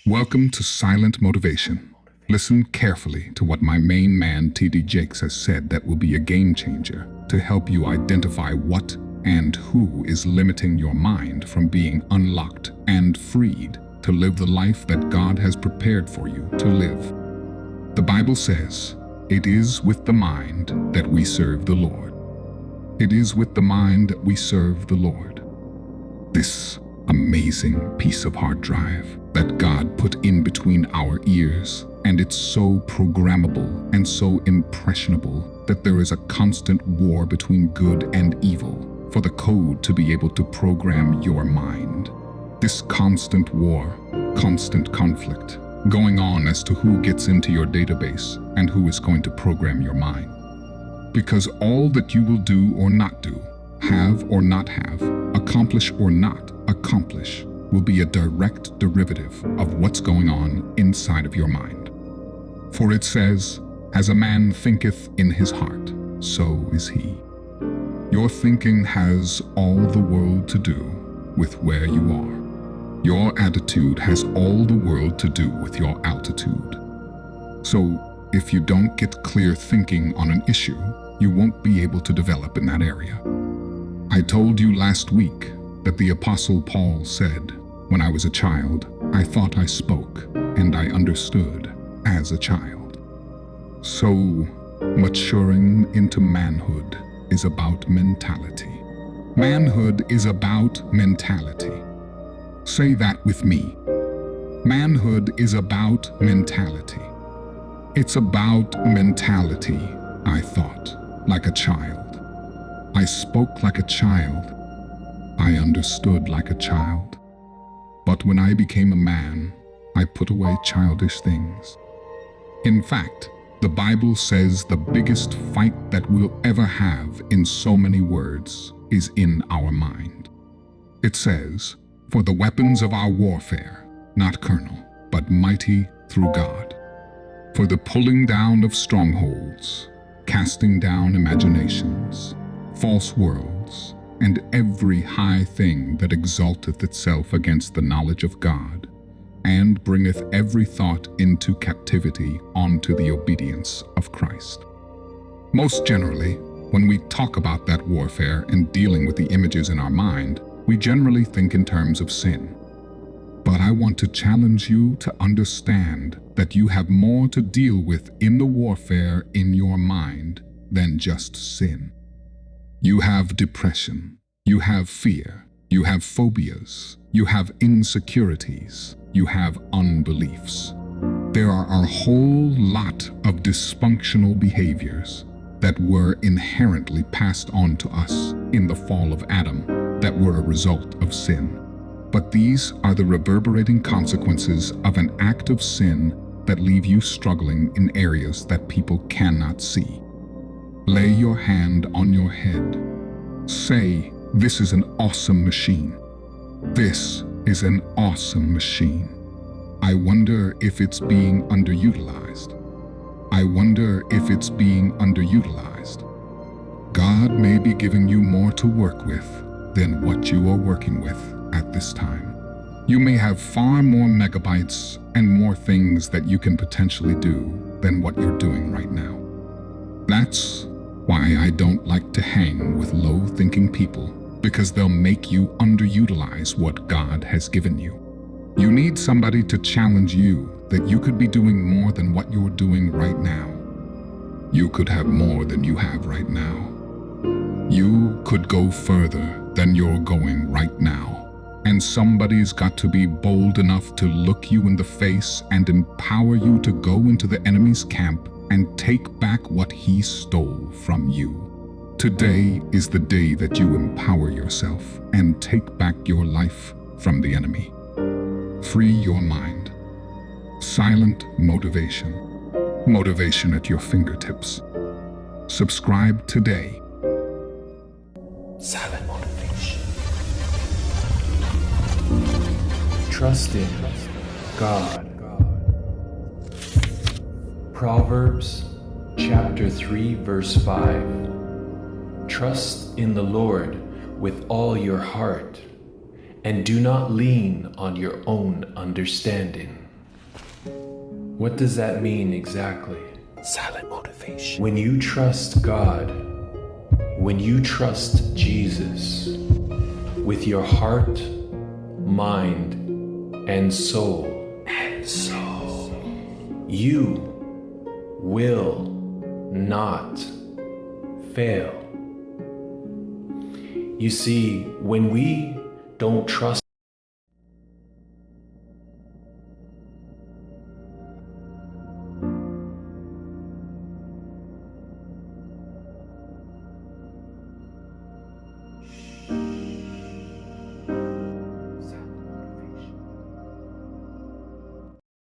Welcome to Silent Motivation. Listen carefully to what my main man T.D. Jakes has said that will be a game changer to help you identify what and who is limiting your mind from being unlocked and freed to live the life that God has prepared for you to live. The Bible says, "It is with the mind that we serve the Lord." It is with the mind that we serve the Lord. This amazing piece of hard drive that God put in between our ears, and it's so programmable and so impressionable that there is a constant war between good and evil for the code to be able to program your mind. This constant war, constant conflict, going on as to who gets into your database and who is going to program your mind. Because all that you will do or not do, have or not have, accomplish or not accomplish, will be a direct derivative of what's going on inside of your mind. For it says, "As a man thinketh in his heart, so is he." Your thinking has all the world to do with where you are. Your attitude has all the world to do with your altitude. So, if you don't get clear thinking on an issue, you won't be able to develop in that area. I told you last week that the Apostle Paul said, "When I was a child, I thought I spoke and I understood as a child." So, maturing into manhood is about mentality. Manhood is about mentality. Say that with me. Manhood is about mentality. It's about mentality, I thought, like a child. I spoke like a child. I understood like a child. But when I became a man, I put away childish things. In fact, the Bible says the biggest fight that we'll ever have in so many words is in our mind. It says, "For the weapons of our warfare, not carnal, but mighty through God, for the pulling down of strongholds, casting down imaginations, false worlds, and every high thing that exalteth itself against the knowledge of God, and bringeth every thought into captivity unto the obedience of Christ." Most generally, when we talk about that warfare and dealing with the images in our mind, we generally think in terms of sin. But I want to challenge you to understand that you have more to deal with in the warfare in your mind than just sin. You have depression, you have fear, you have phobias, you have insecurities, you have unbeliefs. There are a whole lot of dysfunctional behaviors that were inherently passed on to us in the fall of Adam that were a result of sin. But these are the reverberating consequences of an act of sin that leave you struggling in areas that people cannot see. Lay your hand on your head. Say, "This is an awesome machine. This is an awesome machine. I wonder if it's being underutilized. I wonder if it's being underutilized." God may be giving you more to work with than what you are working with at this time. You may have far more megabytes and more things that you can potentially do than what you're doing right now. That's why I don't like to hang with low-thinking people, because they'll make you underutilize what God has given you. You need somebody to challenge you that you could be doing more than what you're doing right now. You could have more than you have right now. You could go further than you're going right now. And somebody's got to be bold enough to look you in the face and empower you to go into the enemy's camp and take back what he stole from you. Today is the day that you empower yourself and take back your life from the enemy. Free your mind. Silent motivation. Motivation at your fingertips. Subscribe today. Silent motivation. Trust in God. Proverbs chapter 3 verse 5. Trust in the Lord with all your heart, and do not lean on your own understanding. What does that mean exactly? Silent motivation. When you trust God, when you trust Jesus with your heart, mind, and soul, you will not fail. You see, when we don't trust